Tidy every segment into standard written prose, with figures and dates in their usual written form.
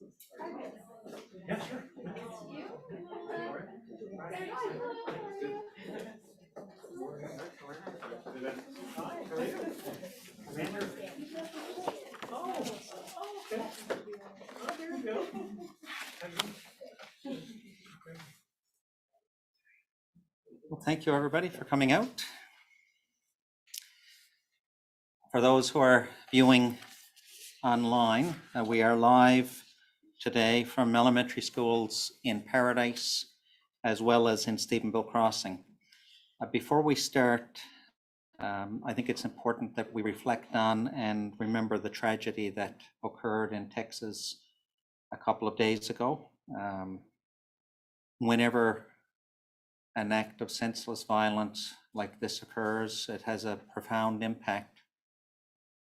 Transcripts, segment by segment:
Yeah, sure. Oh, okay. Oh, there you go. Well, thank you everybody for coming out. For those who are viewing online, we are live today from elementary schools in Paradise as well as in Stephenville Crossing. Before we start, I think it's important that we reflect on and remember the tragedy that occurred in Texas a couple of days ago. Whenever an act of senseless violence like this occurs, it has a profound impact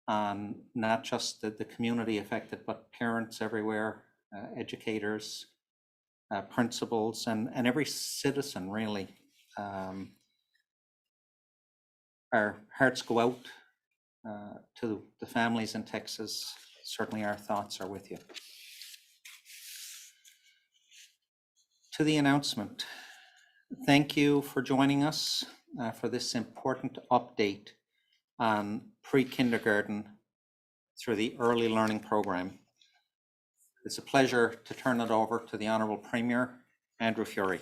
on not just the community affected, but parents everywhere, educators, principals, and every citizen really. Our hearts go out to the families in Texas. Certainly our thoughts are with you. To the announcement, thank you for joining us for this important update on pre-kindergarten through the early learning program. It's a pleasure to turn it over to the Honourable Premier, Andrew Furey.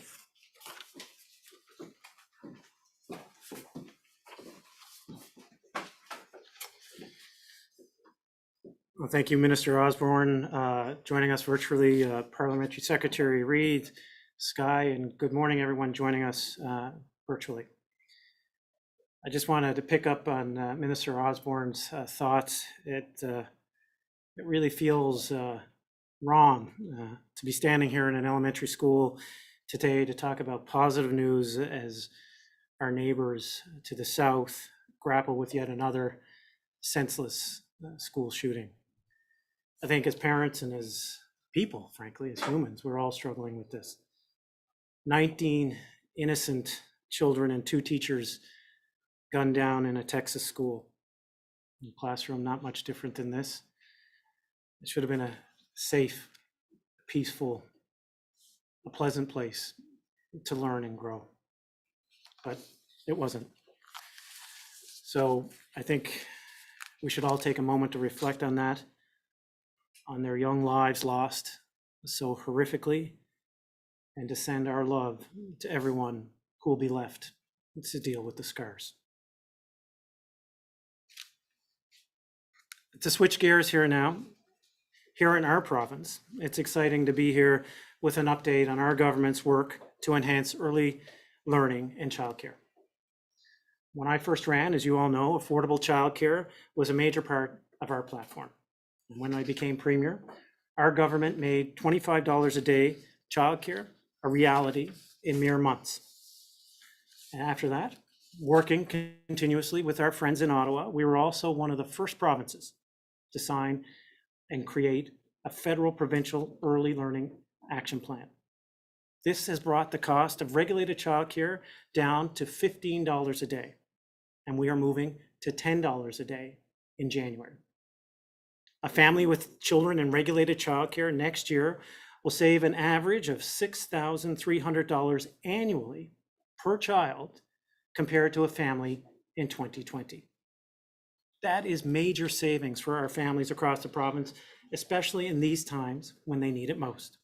Well, thank you, Minister Osborne. Joining us virtually, Parliamentary Secretary Reid, Skye, and good morning, everyone joining us virtually. I just wanted to pick up on Minister Osborne's thoughts. It really feels wrong to be standing here in an elementary school today to talk about positive news as our neighbors to the south grapple with yet another senseless school shooting. I think as parents and as people, frankly, as humans, we're all struggling with this. 19 innocent children and 2 teachers gunned down in a Texas school. In a classroom, not much different than this. It should have been a safe, peaceful, a pleasant place to learn and grow, but it wasn't. So I think we should all take a moment to reflect on that, on their young lives lost so horrifically, and to send our love to everyone who will be left to deal with the scars. To switch gears here now, here in our province, it's exciting to be here with an update on our government's work to enhance early learning and childcare. When I first ran, as you all know, affordable childcare was a major part of our platform. When I became Premier, our government made $25 a day childcare a reality in mere months. And after that, working continuously with our friends in Ottawa, we were also one of the first provinces to sign and create a federal provincial early learning action plan. This has brought the cost of regulated childcare down to $15 a day, and we are moving to $10 a day in January. A family with children in regulated childcare next year will save an average of $6,300 annually per child compared to a family in 2020. That is major savings for our families across the province, especially in these times when they need it most.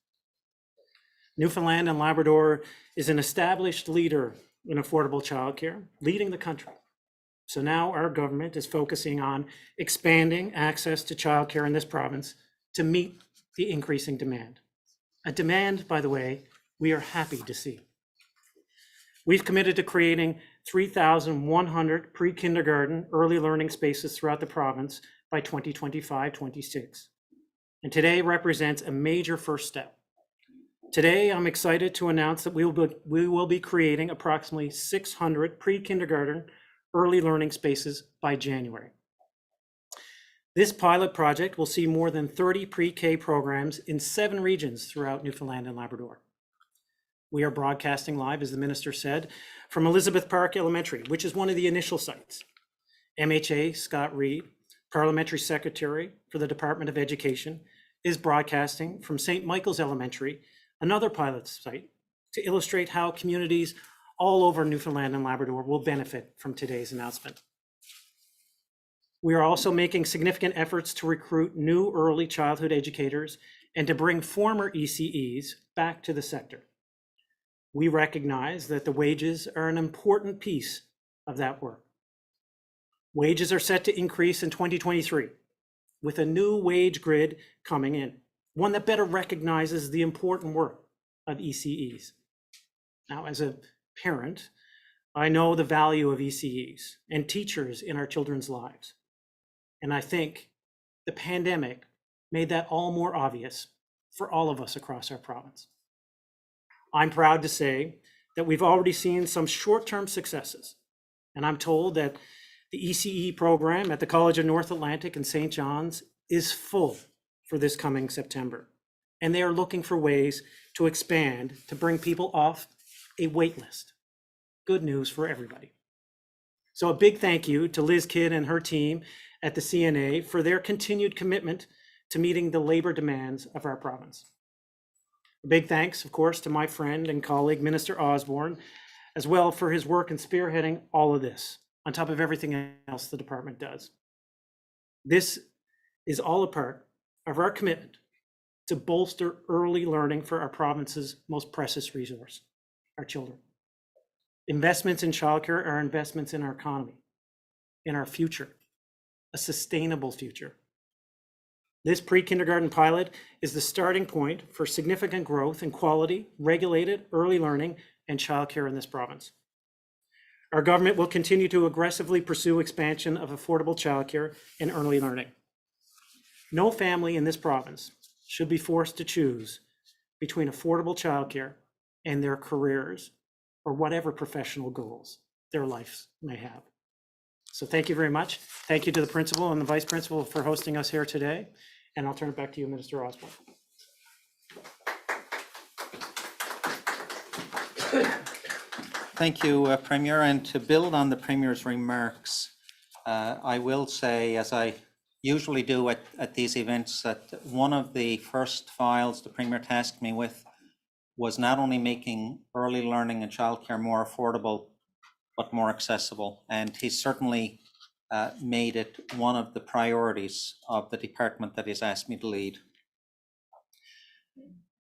Newfoundland and Labrador is an established leader in affordable childcare, leading the country. So now our government is focusing on expanding access to childcare in this province to meet the increasing demand. A demand, by the way, we are happy to see. We've committed to creating 3,100 pre-kindergarten early learning spaces throughout the province by 2025-26. And today represents a major first step. Today, I'm excited to announce that we will be creating approximately 600 pre-kindergarten early learning spaces by January. This pilot project will see more than 30 pre-K programs in 7 regions throughout Newfoundland and Labrador. We are broadcasting live, as the minister said, from Elizabeth Park Elementary, which is one of the initial sites. MHA Scott Reid, Parliamentary Secretary for the Department of Education, is broadcasting from St. Michael's Elementary, another pilot site, to illustrate how communities all over Newfoundland and Labrador will benefit from today's announcement. We are also making significant efforts to recruit new early childhood educators and to bring former ECEs back to the sector. We recognize that the wages are an important piece of that work. Wages are set to increase in 2023 with a new wage grid coming in, one that better recognizes the important work of ECEs. Now, as a parent, I know the value of ECEs and teachers in our children's lives. And I think the pandemic made that all more obvious for all of us across our province. I'm proud to say that we've already seen some short-term successes, and I'm told that the ECE program at the College of North Atlantic and St. John's is full for this coming September, and they are looking for ways to expand to bring people off a wait list. Good news for everybody. So a big thank you to Liz Kidd and her team at the CNA for their continued commitment to meeting the labor demands of our province. A big thanks, of course, to my friend and colleague, Minister Osborne, as well for his work in spearheading all of this, on top of everything else the department does. This is all a part of our commitment to bolster early learning for our province's most precious resource, our children. Investments in childcare are investments in our economy, in our future, a sustainable future. This pre-kindergarten pilot is the starting point for significant growth in quality, regulated early learning and childcare in this province. Our government will continue to aggressively pursue expansion of affordable childcare and early learning. No family in this province should be forced to choose between affordable childcare and their careers or whatever professional goals their lives may have. So thank you very much. Thank you to the principal and the vice principal for hosting us here today. And I'll turn it back to you, Minister Osborne. Thank you, Premier. And to build on the Premier's remarks, I will say, as I usually do at these events, that one of the first files the Premier tasked me with was not only making early learning and childcare more affordable, but more accessible. And he certainly made it one of the priorities of the department that he's asked me to lead.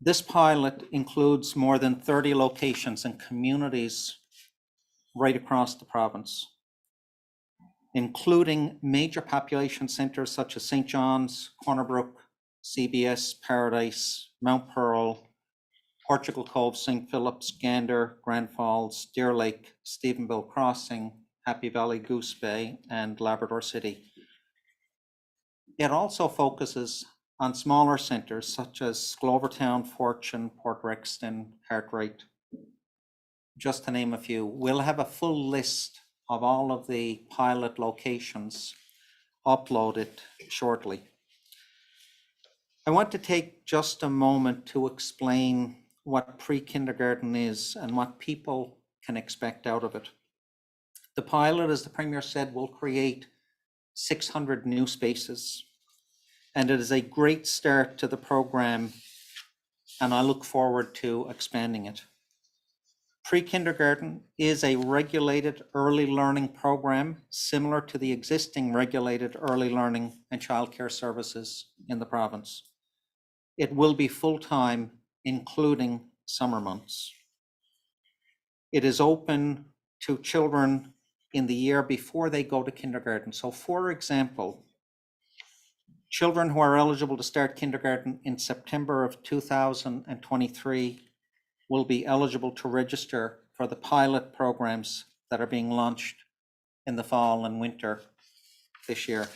This pilot includes more than 30 locations and communities right across the province, including major population centres such as St. John's, Corner Brook, CBS, Paradise, Mount Pearl, Portugal Cove, St. Philip's, Gander, Grand Falls, Deer Lake, Stephenville Crossing, Happy Valley, Goose Bay, and Labrador City. It also focuses on smaller centres such as Glovertown, Fortune, Port Rexton, Cartwright, just to name a few. We'll have a full list of all of the pilot locations uploaded shortly. I want to take just a moment to explain what pre-kindergarten is and what people can expect out of it. The pilot, as the Premier said, will create 600 new spaces, and it is a great start to the program, and I look forward to expanding it. Pre-kindergarten is a regulated early learning program similar to the existing regulated early learning and childcare services in the province. It will be full-time, including summer months. It is open to children in the year before they go to kindergarten. So for example, children who are eligible to start kindergarten in September of 2023 will be eligible to register for the pilot programs that are being launched in the fall and winter this year.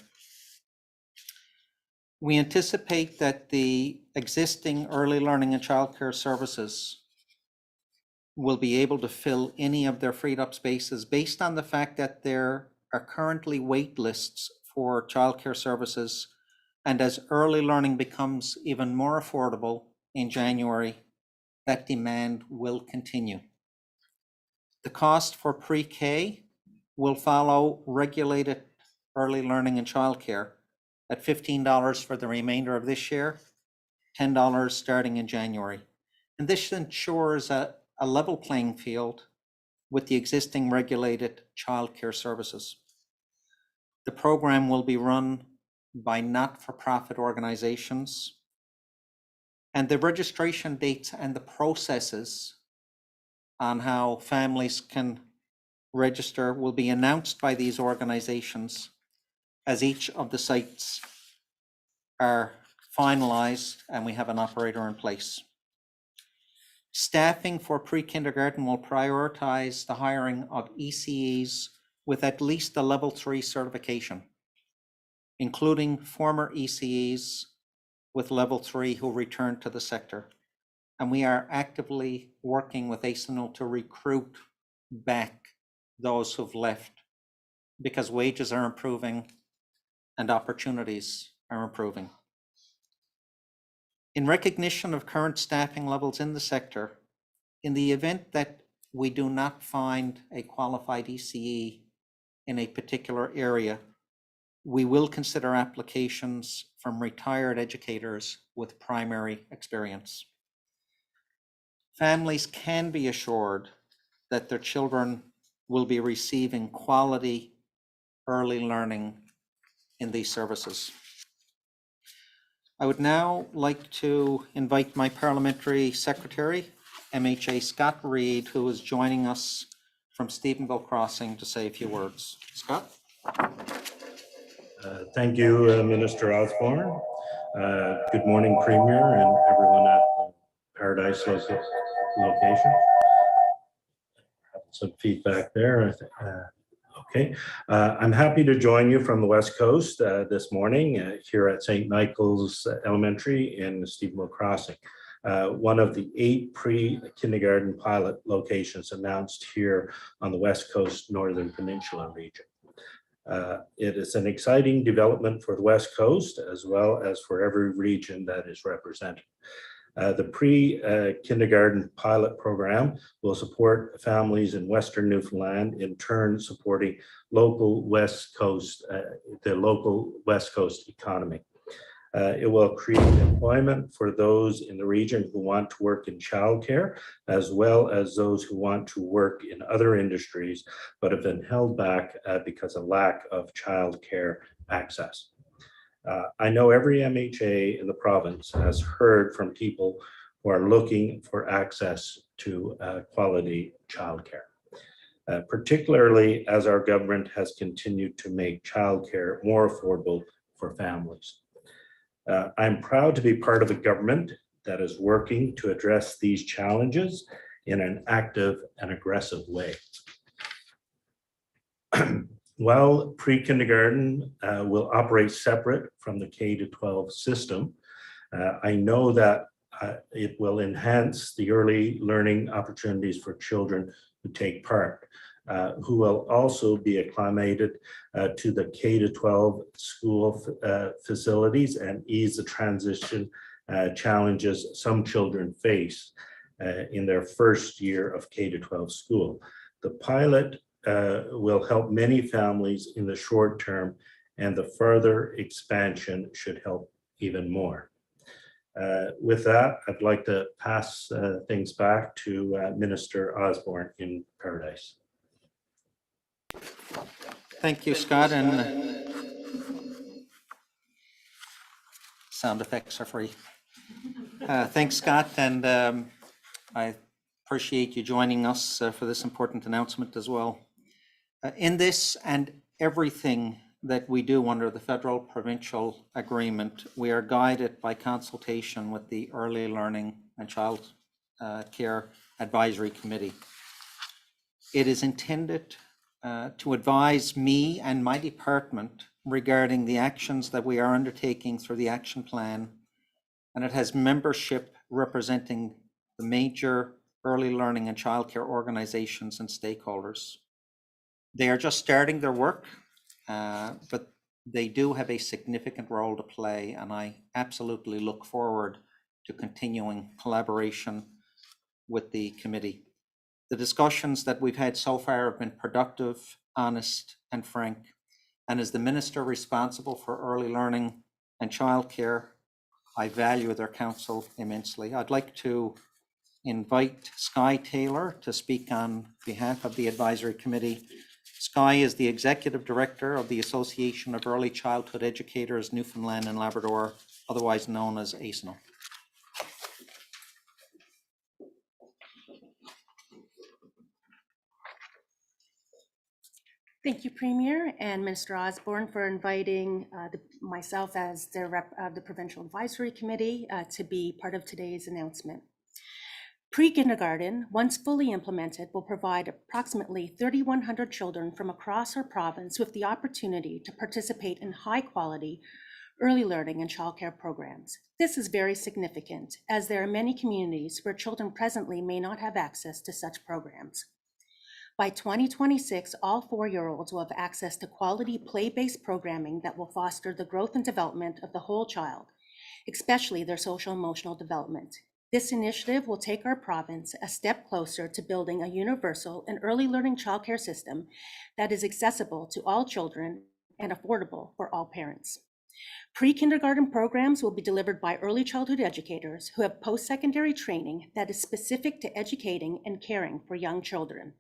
We anticipate that the existing early learning and childcare services will be able to fill any of their freed up spaces based on the fact that there are currently wait lists for childcare services. And as early learning becomes even more affordable in January, that demand will continue. The cost for pre-K will follow regulated early learning and childcare at $15 for the remainder of this year $10 starting in January. And this ensures a level playing field with the existing regulated childcare services. The program will be run by not-for-profit organizations, and the registration dates and the processes on how families can register will be announced by these organizations as each of the sites are finalized and we have an operator in place. Staffing for pre-kindergarten will prioritize the hiring of ECEs with at least a level 3 certification, including former ECEs with level 3 who return to the sector. And we are actively working with ASINO to recruit back those who've left because wages are improving and opportunities are improving. In recognition of current staffing levels in the sector, in the event that we do not find a qualified ECE in a particular area, we will consider applications from retired educators with primary experience. Families can be assured that their children will be receiving quality early learning in these services. I would now like to invite my Parliamentary Secretary, MHA Scott Reid, who is joining us from Stephenville Crossing, to say a few words. Scott? Thank you, Minister Osborne. Good morning, Premier, and everyone at the Paradise location. Some feedback there. Okay. I'm happy to join you from the West Coast this morning here at St. Michael's Elementary in Stephenville Crossing, one of the 8 pre-kindergarten pilot locations announced here on the West Coast Northern Peninsula region. It is an exciting development for the West Coast as well as for every region that is represented. The pre-kindergarten pilot program will support families in Western Newfoundland, in turn supporting local West Coast, the local West Coast economy. It will create employment for those in the region who want to work in childcare, as well as those who want to work in other industries, but have been held back because of lack of childcare access. I know every MHA in the province has heard from people who are looking for access to quality childcare, particularly as our government has continued to make childcare more affordable for families. I'm proud to be part of a government that is working to address these challenges in an active and aggressive way. While pre-kindergarten will operate separate from the K-12 system, I know that it will enhance the early learning opportunities for children who take part, who will also be acclimated to the K-12 school facilities and ease the transition challenges some children face in their first year of K-12 school. The pilot will help many families in the short term, and the further expansion should help even more. With that, I'd like to pass things back to Minister Osborne in Paradise. Thank you, Scott, and sound effects are free. Thanks, Scott, and I appreciate you joining us for this important announcement as well. In this and everything that we do under the federal provincial agreement, we are guided by consultation with the Early Learning and Child Care Advisory Committee. It is intended to advise me and my department regarding the actions that we are undertaking through the action plan, and it has membership representing the major early learning and childcare organizations and stakeholders. They are just starting their work, but they do have a significant role to play, and I absolutely look forward to continuing collaboration with the committee. The discussions that we've had so far have been productive, honest, and frank. And as the minister responsible for early learning and childcare, I value their counsel immensely. I'd like to invite Skye Taylor to speak on behalf of the advisory committee. Skye is the executive director of the Association of Early Childhood Educators, Newfoundland and Labrador, otherwise known as ASNO. Thank you, Premier and Minister Osborne, for inviting myself as the rep of the Provincial Advisory Committee to be part of today's announcement. Pre-kindergarten, once fully implemented, will provide approximately 3,100 children from across our province with the opportunity to participate in high-quality early learning and childcare programs. This is very significant, as there are many communities where children presently may not have access to such programs. By 2026, all 4-year-olds will have access to quality play-based programming that will foster the growth and development of the whole child, especially their social emotional development. This initiative will take our province a step closer to building a universal and early learning childcare system that is accessible to all children and affordable for all parents. Pre-kindergarten programs will be delivered by early childhood educators who have post-secondary training that is specific to educating and caring for young children.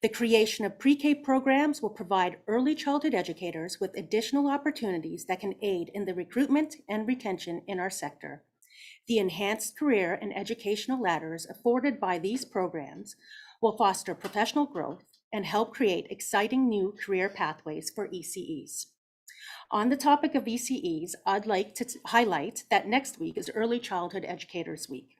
The creation of pre-K programs will provide early childhood educators with additional opportunities that can aid in the recruitment and retention in our sector. The enhanced career and educational ladders afforded by these programs will foster professional growth and help create exciting new career pathways for ECEs. On the topic of ECEs, I'd like to highlight that next week is Early Childhood Educators Week.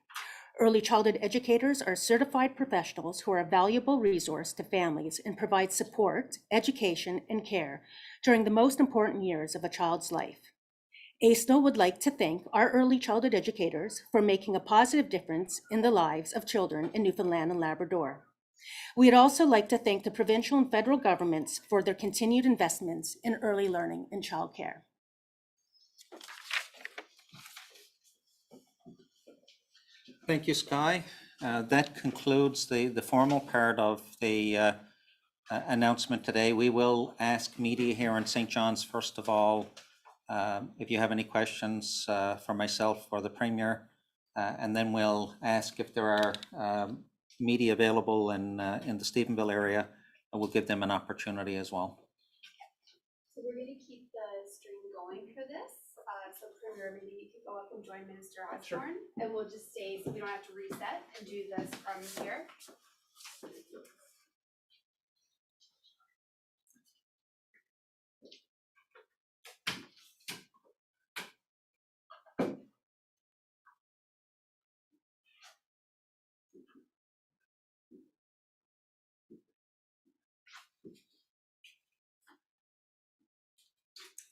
Early childhood educators are certified professionals who are a valuable resource to families and provide support, education, and care during the most important years of a child's life. ASNO would like to thank our early childhood educators for making a positive difference in the lives of children in Newfoundland and Labrador. We'd also like to thank the provincial and federal governments for their continued investments in early learning and childcare. Thank you, Skye. That concludes the formal part of the announcement today. We will ask media here in St. John's, first of all, if you have any questions for myself or the Premier, and then we'll ask if there are media available in the Stephenville area, and we'll give them an opportunity as well. So we're going to keep the stream going for this. So Premier, maybe you could go up and join Minister Osborne, sure. And we'll just stay so we don't have to reset and do this from here.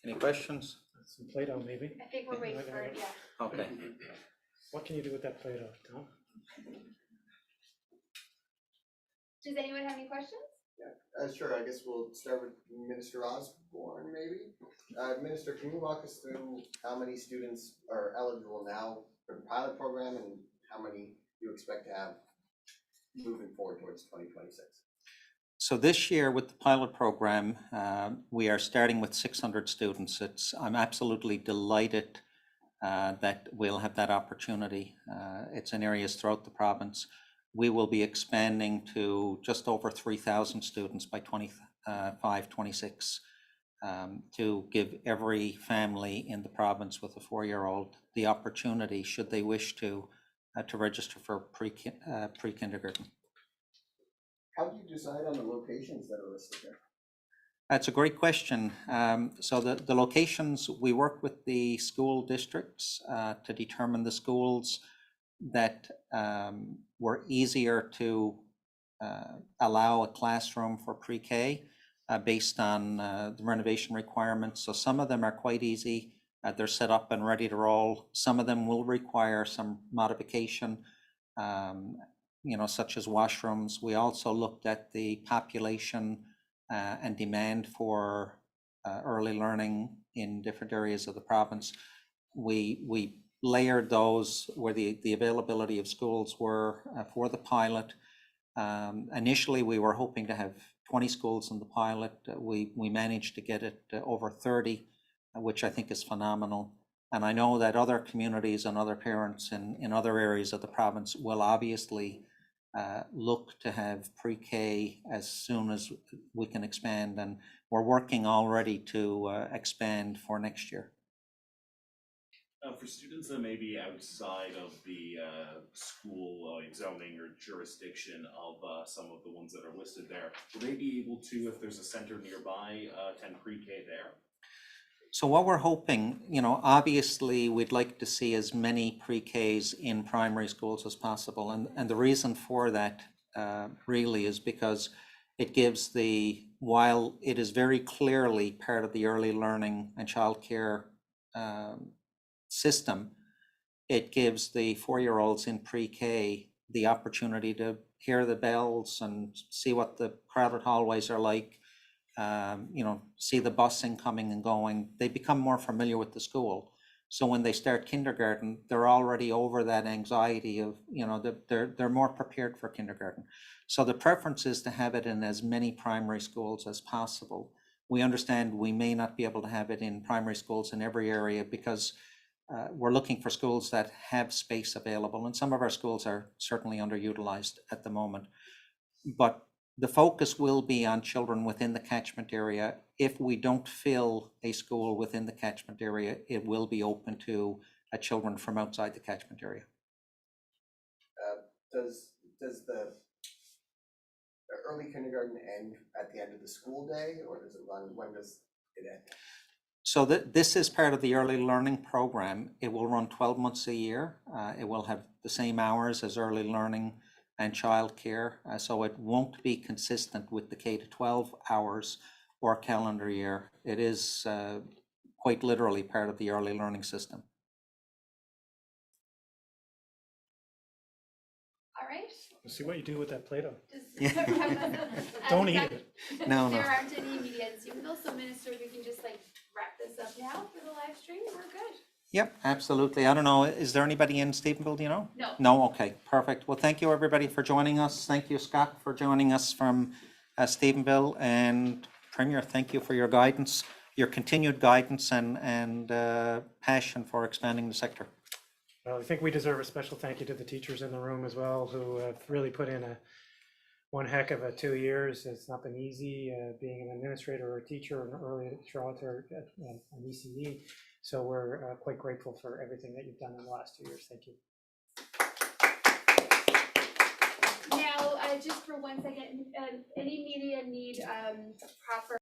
Any questions? Some Play-Doh, maybe. I think we're waiting for it, yeah. Okay. What can you do with that Play-Doh, Tom? Does anyone have any questions? Yeah, sure. I guess we'll start with Minister Osborne, maybe. Minister, can you walk us through how many students are eligible now for the pilot program and how many you expect to have moving forward towards 2026? So this year with the pilot program, we are starting with 600 students. I'm absolutely delighted that we'll have that opportunity. It's in areas throughout the province. We will be expanding to just over 3,000 students by 25-26 to give every family in the province with a 4-year-old the opportunity, should they wish to register for pre-kindergarten. How do you decide on the locations that are listed there? That's a great question. So the locations, we work with the school districts to determine the schools that were easier to allow a classroom for pre-K based on the renovation requirements. So some of them are quite easy. They're set up and ready to roll. Some of them will require some modification, such as washrooms. We also looked at the population and demand for early learning in different areas of the province. We layered those where the availability of schools were for the pilot. Initially, we were hoping to have 20 schools in the pilot. We managed to get it over 30, which I think is phenomenal. And I know that other communities and other parents in other areas of the province will obviously look to have pre-K as soon as we can expand, and we're working already to expand for next year. For students that may be outside of the school zoning or jurisdiction of some of the ones that are listed there, will they be able to, if there's a center nearby, attend pre-K there? So what we're hoping, obviously we'd like to see as many pre-Ks in primary schools as possible. And the reason for that really is because it gives while it is very clearly part of the early learning and childcare system, it gives the 4-year-olds in pre-K the opportunity to hear the bells and see what the crowded hallways are like. See the busing coming and going. They become more familiar with the school. So when they start kindergarten, they're already over that anxiety of, they're more prepared for kindergarten. So the preference is to have it in as many primary schools as possible. We understand we may not be able to have it in primary schools in every area because we're looking for schools that have space available, and some of our schools are certainly underutilized at the moment. But the focus will be on children within the catchment area. If we don't fill a school within the catchment area, it will be open to children from outside the catchment area. Does the early kindergarten end at the end of the school day, or does it run, when does it end? So this is part of the early learning program. It will run 12 months a year. It will have the same hours as early learning and childcare, so it won't be consistent with the K-12 hours or calendar year. It is quite literally part of the early learning system. All right. We'll see what you do with that Play-Doh. Does- Don't eat it. No, There no. aren't any immediate student bills, so Minister, we can just wrap this up now for the live stream. We're good. Yep, absolutely. I don't know, is there anybody in Stephenville, do you know? No. No, okay, perfect. Well, thank you everybody for joining us. Thank you, Scott, for joining us from Stephenville, and Premier, thank you for your guidance, your continued guidance and passion for expanding the sector. Well, I think we deserve a special thank you to the teachers in the room as well, who have really put in one heck of a 2 years. It's not been easy being an administrator or a teacher in early childhood at an ECE. So we're quite grateful for everything that you've done in the last 2 years. Thank you. Now, just for 1 second, any media need proper